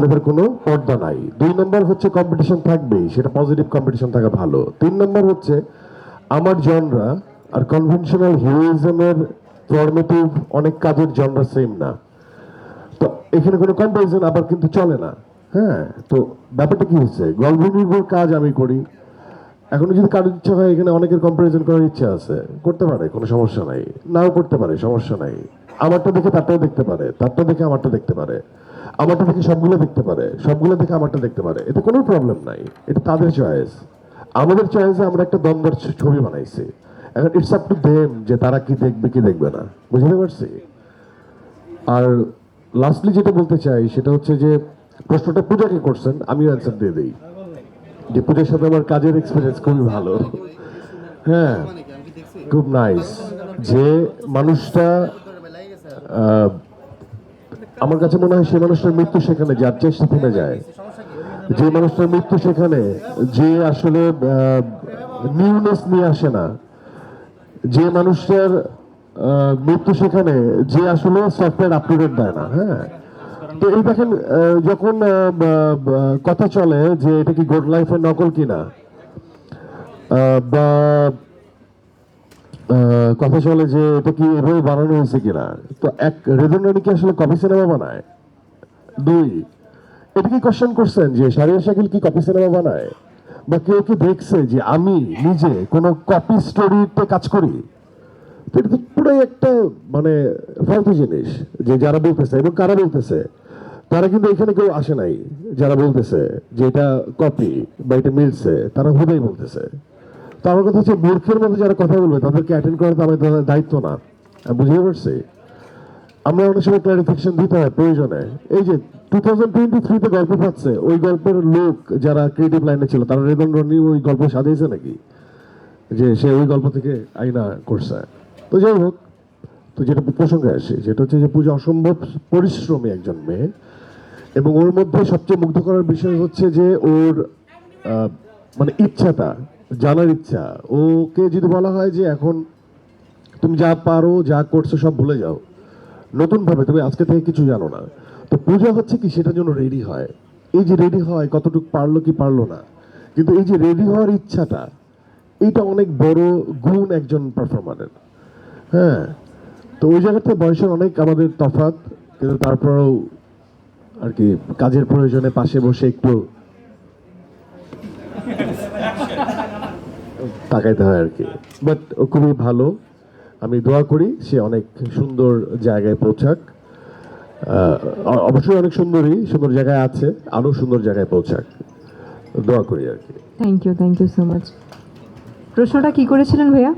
আমাদের কোনো পর্দা নাই। ২ নম্বর হচ্ছে কম্পিটিশন থাকবেই, সেটা পজিটিভ কম্পিটিশন থাকা ভালো। ৩ নম্বর হচ্ছে আমার জনরা আর কনভেনশনাল হিরোইজমের ফর্মেটিভ অনেক কাজের জনরা সেম না। তো এখানে কোনো কম্পারিজন আবার কিন্তু চলে না। হ্যাঁ, তো ব্যাপারটা কি হচ্ছে, গল্প নির্ভর কাজ আমি করি। এখনো যদি কারোর ইচ্ছা হয়, এখানে অনেকের কম্পারিজন করার ইচ্ছা আছে, করতে পারে, কোনো সমস্যা নাই। নাও করতে পারে, সমস্যা নাই। আমারটা দেখে তারটাও দেখতে পারে, তারটা দেখে আমারটা দেখতে পারে, আমারটা দেখে সবগুলো দেখতে পারে, সবগুলো দেখে আমারটা দেখতে পারে। এতে কোনো প্রবলেম নাই, এটা তাদের চয়েস। আমাদের চয়েসে আমরা একটা দ্বন্দ্বের ছবি বানাইছি। এখন ইটস আপ টু দেম যে তারা কি দেখবে কি দেখবে না, বুঝতে পারছি। আর লাস্টলি যেটা বলতে চাই সেটা হচ্ছে যে প্রশ্নটা পূজাকে করছেন, আমিও অ্যান্সার দিয়ে দিই যে পূজার সাথে আমার কাজের এক্সপিরিয়েন্স খুবই ভালো। হ্যাঁ, খুব নাইস। যে মানুষটা আমার কাছে মনে হয়, সে মানুষটার মৃত্যু সেখানে যার চেষ্টা থেমে যায়। যে মানুষটার মৃত্যু সেখানে, যে আসলে নিউনেস নিয়ে আসে না। যে মানুষটার মৃত্যু সেখানে, যে আসলে সফটওয়্যার আপডেট দেয় না। হ্যাঁ, তো এই দেখেন, যখন কথা চলে যে এটা কি গুড লাইফের নকল কিনা, বা কথা চলে যে এটা কি এভাবে বানানো হয়েছে কিনা, তো এক রেদন রানী কি আসলে কপি সিনেমা বানায়? ২, এটা কি কোশ্চেন করছেন যে শাহরিয়ার শাকিল কি কপি সিনেমা বানায়? বা কেউ কি দেখছে যে আমি নিজে কোনো কপি স্টোরিতে কাজ করি? তো এটা তো পুরাই একটা মানে ফালতু জিনিস যে যারা বলতেছে, এবং কারা বলতেছে, তারা কিন্তু এখানে কেউ আসে নাই। যারা বলতেছে যে এটা কপি বা এটা মিলছে, তারা হুদাই বলতেছে। তো আমার কথা হচ্ছে, মূর্খের মধ্যে যারা কথা বলবে তাদেরকে অ্যাটেন্ড করা তো আমাদের দায়িত্ব না। আমি বুঝতে পারছি। আমরা অনেক সময় ক্লারিফিকেশন দিতে হয় প্রয়োজনে। এই যে 2023-তে গল্প পাচ্ছে, ওই গল্পের লোক যারা ক্রিয়েটিভ লাইনে ছিল, তারা রেদন রনি ওই গল্প সাজিয়েছে নাকি যে সে ওই গল্প থেকে আইনা করছে? তো যাই হোক, তো যেটা প্রসঙ্গে আসে যেটা হচ্ছে যে পূজা অসম্ভব পরিশ্রমী একজন মেয়ে, এবং ওর মধ্যে সবচেয়ে মুগ্ধ করার বিষয় হচ্ছে যে ওর মানে ইচ্ছাটা, জানার ইচ্ছা। ওকে যদি বলা হয় যে এখন তুমি যা পারো, যা করছো সব ভুলে যাও, নতুন ভাবে তুমি আজকে থেকে কিছু জানো না, তো পূজা হচ্ছে কি সেটার জন্য রেডি হয়। এই যে রেডি হয়, কতটুকু পারলো কি পারলো না, কিন্তু এই যে রেডি হওয়ার ইচ্ছাটা, এইটা অনেক বড় গুণ একজন পারফর্মারের। হ্যাঁ, তো ওই জায়গাতে বয়সের অনেক আমাদের তফাৎ, কিন্তু তারপরেও আর কি কাজের প্রয়োজনে পাশে বসে একটু তাকাইতে হয় আর কি। বাট ও খুবই ভালো, আমি দোয়া করি সে অনেক সুন্দর জায়গায় পৌঁছাক। অবশ্যই অনেক সুন্দর জায়গায় আছে, আরো সুন্দর জায়গায় পৌঁছাক, দোয়া করি আর কি। Thank you so much. প্রশ্নটা কি করেছিলেন ভাইয়া?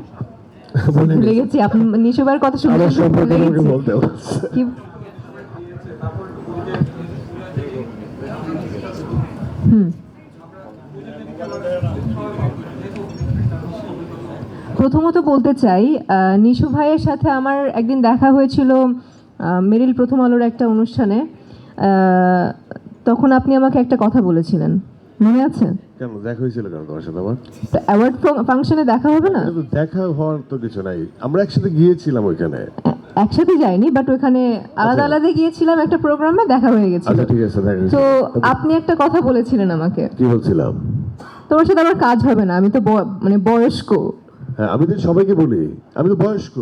ভুলে গেছি। আপনি নিশু ভাইয়ের কথা শুনে আমার সম্পর্কে ভুলে আমাকে গেছি। বলতে হচ্ছে। কি? প্রথমত বলতে চাই, নিশু ভাইয়ের সাথে আমার একদিন দেখা হয়েছিল মেরিল প্রথম আলোর একটা অনুষ্ঠানে। তখন আপনি আমাকে একটা কথা বলেছিলেন, মনে আছে? কেন দেখা হয়েছিল কেন তোমার সাথে আমার? অ্যাওয়ার্ড ফাংশনে দেখা হবে না? এটা তো দেখা হওয়ার তো কিছু নাই, আমরা একসাথে গিয়েছিলাম ওইখানে। একসাথে যাইনি, বাট ওখানে আলাদা আলাদা গিয়েছিলাম একটা প্রোগ্রামে, দেখা হয়ে গেছিল। আচ্ছা ঠিক আছে, দেখা তো হয়েছিল। আপনি একটা কথা বলেছিলেন আমাকে, কি বলছিলাম? তোমার সাথে আমার কাজ হবে না, আমি তো মানে বয়স্ক। হ্যাঁ, আমি তো সবাইকে বলি আমি তো বয়স্ক,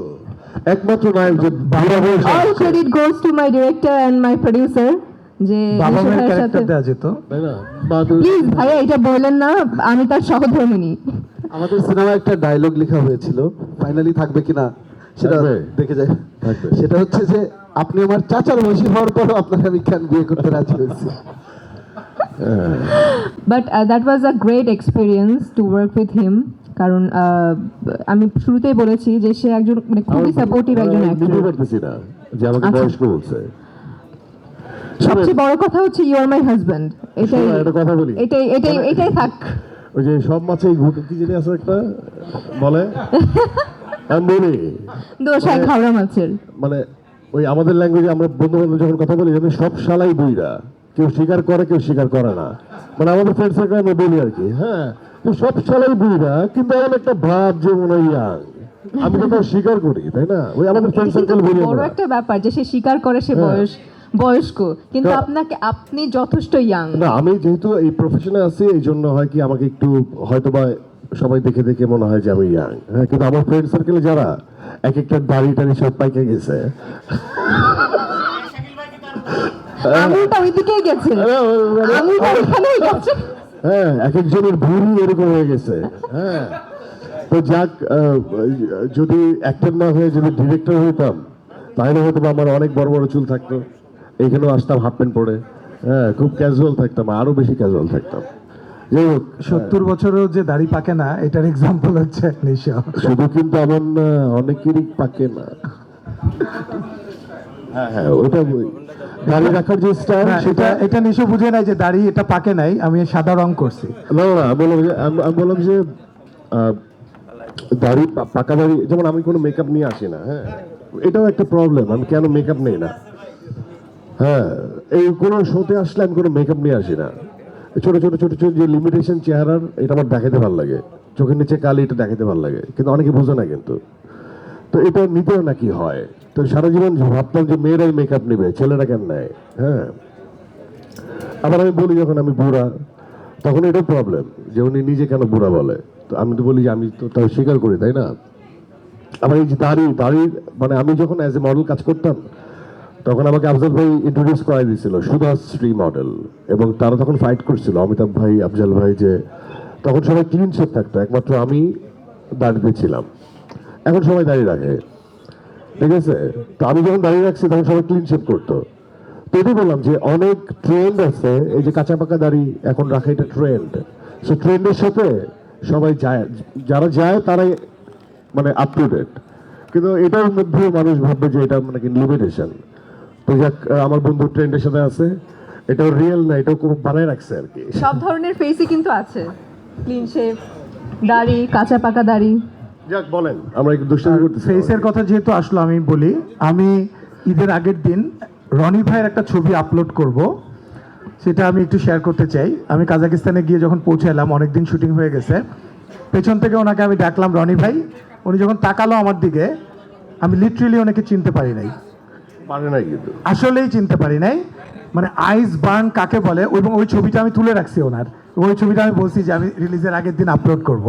একমাত্র নায়ক যে বাবা বয়স। All credit goes to my director and my producer, যে বাবা নিশু মায়ের ভাইয়ের ক্যারেক্টার সাথে। দেওয়া যেত। তাই না? বা তো- প্লিজ ভাইয়া এটা বললেন না, আমি তার সহধর্মিনী। আমাদের সিনেমায় একটা ডায়লগ লেখা হয়েছিল, ফাইনালি থাকবে কিনা সেটা থাকবে। দেখে যায়। থাকবে। সেটা হচ্ছে যে আপনি আমার চাচার বয়সী হওয়ার পরও আপনাকে আমি কেন বিয়ে করতে রাজি হয়েছি। But that was a great experience to work with him, কারণ আমি শুরুতেই বলেছি যে সে একজন মানে খুবই সাপোর্টিভ একজন নিতে অ্যাক্টর। পারতেছি না যে আমাকে আচ্ছা। বয়স্ক বলছে। সবচেয়ে বড় কথা হচ্ছে ইউ আর মাই হাজব্যান্ড। এটাই শোনো, একটা কথা বলি। এটাই এটাই এটাই থাক। ওই যে সব মাছে ঘুটে কি জানি আছে একটা বলে, আমি বলি দোষ হয় খাওয়া মাছের। মানে ওই আমাদের ল্যাঙ্গুয়েজে আমরা বন্ধু বান্ধব যখন কথা বলি, যেন সব শালাই বুইরা, কেউ স্বীকার করে কেউ স্বীকার করে না। মানে আমাদের ফ্রেন্ড সার্কেল আমি বলি আর কি, হ্যাঁ তো সব শালাই বুইরা, কিন্তু এমন একটা ভাব যে মনে হয় young। আমি তো তাও স্বীকার করি, তাই না? ওই আমাদের ফ্রেন্ড এটা কিন্তু সার্কেল বলি বড় আমরা। একটা ব্যাপার যে সে স্বীকার করে সে হ্যাঁ। বয়স বয়স্ক, কিন্তু তো- আপনি যথেষ্ট ইয়াং। না, আমি যেহেতু এই প্রফেশনে আছি এই জন্য হয় কি আমাকে একটু হয়তোবা সবাই দেখে দেখে মনে হয় যে আমি ইয়াং, হ্যাঁ, কিন্তু আমার ফ্রেন্ড সার্কেলে যারা এক একটা দাড়ি টাড়ি সব পাইকে গেছে, আঙুলটা ওইদিকেই গেছে, আঙুলটা ওইখানেই গেছে। হ্যাঁ, এক একজনের ভুঁড়ি এরকম হয়ে গেছে। হ্যাঁ, তো যাক, যদি অ্যাক্টর না হয়ে যদি ডিরেক্টর হইতাম তাহলে হয়তো বা আমার অনেক বড় বড় চুল থাকতো, এইখানেও আসতাম হাফ প্যান্ট পরে, হ্যাঁ, খুব ক্যাজুয়াল থাকতাম, আরো বেশি ক্যাজুয়াল থাকতাম। যাই হোক, 70 বছরেও যে দাড়ি পাকে না, এটার এক্সাম্পল হচ্ছে নিশা। শুধু কিন্তু আমার না, অনেকেরই পাকে না। হ্যাঁ হ্যাঁ, ওটা দাড়ি রাখার যে স্টাইল না, সেটা, এটা নিশা বুঝে নাই যে দাড়ি এটা পাকে নাই, আমি সাদা রং করছি। না না, আমি বললাম যে দাড়ি পাকা দাড়ি, যেমন আমি কোনো মেকআপ নিয়ে আসি না, হ্যাঁ, এটাও একটা প্রবলেম, আমি কেন মেকআপ নেই না। হ্যাঁ, এই কোনো শোতে আসলে আমি কোনো মেকআপ নিয়ে আসি না। ছোট ছোট ছোট ছোট যে লিমিটেশন চেহারার, এটা আমার দেখাতে ভালো লাগে, চোখের নিচে কালি, এটা দেখাতে ভালো লাগে, কিন্তু অনেকে বোঝে না কিন্তু। তো এটা নিতেও নাকি হয়, তো সারা জীবন ভাবতাম যে মেয়েরাই মেকআপ নেবে, ছেলেরা কেন নেয়। হ্যাঁ, আবার আমি বলি যখন আমি বুড়া, তখন এটাও প্রবলেম যে উনি নিজে কেন বুড়া বলে, তো আমি তো বলি যে আমি তো তাও স্বীকার করি, তাই না। আবার এই যে দাড়ি, মানে আমি যখন অ্যাজ এ মডেল কাজ করতাম তখন আমাকে আফজাল ভাই ইন্ট্রোডিউস করাই দিয়েছিল সুধাশ্রী মডেল, এবং তারা তখন ফাইট করছিল অমিতাভ ভাই, আফজাল ভাই, যে তখন সবাই ক্লিন শেপ থাকতো, একমাত্র আমি দাড়িতে ছিলাম। এখন সবাই দাঁড়িয়ে রাখে, ঠিক আছে। তো আমি যখন দাঁড়িয়ে রাখছি তখন সবাই ক্লিন শেপ করতো। তো এটাই বললাম যে অনেক ট্রেন্ড আছে, এই যে কাঁচা পাকা দাড়ি এখন রাখা, এটা ট্রেন্ড। সো ট্রেন্ডের সাথে সবাই যায়, যারা যায় তারাই মানে আপ টু ডেট, কিন্তু এটার মধ্যে মানুষ ভাববে যে এটা মানে কি লিমিটেশন। তো যাক, আমার বন্ধু ট্রেন্ডের সাথে আছে, এটাও রিয়েল না, এটাও খুব বানায় রাখছে আর কি। সব ধরনের ফেসই কিন্তু আছে, ক্লিন শেভ, দাড়ি, কাঁচা পাকা দাড়ি। যাক, বলেন, আমরা একটু দুষ্টামি করতেছি। ফেসের কথা যেহেতু আসলো, আমি বলি, আমি ঈদের আগের দিন রনি ভাইয়ের একটা ছবি আপলোড করব, সেটা আমি একটু শেয়ার করতে চাই। আমি কাজাকিস্তানে গিয়ে যখন পৌঁছালাম, অনেকদিন শুটিং হয়ে গেছে, পেছন থেকে ওনাকে আমি ডাকলাম রনি ভাই, উনি যখন তাকালো আমার দিকে, আমি লিটারেলি ওনাকে চিনতে পারি নাই, পারে নাই কিন্তু। আসলেই চিনতে পারি নাই, মানে আইস বার্ন কাকে বলে। এবং ওই ছবিটা আমি তুলে রাখছি ওনার, এবং ওই ছবিটা আমি বলছি যে আমি রিলিজের আগের দিন আপলোড করব।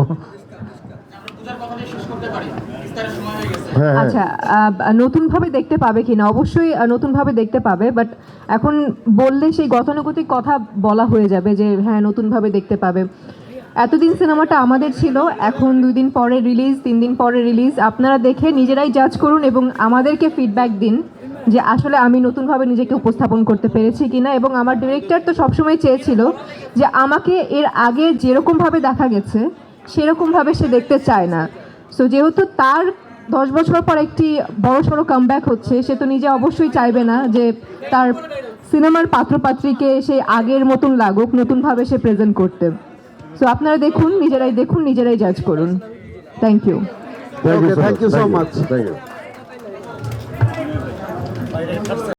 হ্যাঁ হ্যাঁ, আচ্ছা, নতুনভাবে দেখতে পাবে কিনা? অবশ্যই নতুনভাবে দেখতে পাবে, বাট এখন বললে সেই গতানুগতিক কথা বলা হয়ে যাবে যে হ্যাঁ নতুনভাবে দেখতে পাবে। এতদিন সিনেমাটা আমাদের ছিল, এখন 2 দিন পরে রিলিজ, 3 দিন পরে রিলিজ। আপনারা দেখে নিজেরাই জাজ করুন এবং আমাদেরকে ফিডব্যাক দিন যে আসলে আমি নতুনভাবে নিজেকে উপস্থাপন করতে পেরেছি কিনা। এবং আমার ডিরেক্টর তো সবসময় চেয়েছিল যে আমাকে এর আগে যেরকমভাবে দেখা গেছে সেরকমভাবে সে দেখতে চায় না। সো যেহেতু তার 10 বছর পর একটি বড়সড় কামব্যাক হচ্ছে, সে তো নিজে অবশ্যই চাইবে না যে তার সিনেমার পাত্রপাত্রীকে সে আগের মতন লাগুক, নতুনভাবে সে প্রেজেন্ট করতে। সো আপনারা দেখুন, নিজেরাই জাজ করুন। Thank you. Thank you Okay, thank you so much. Thank you.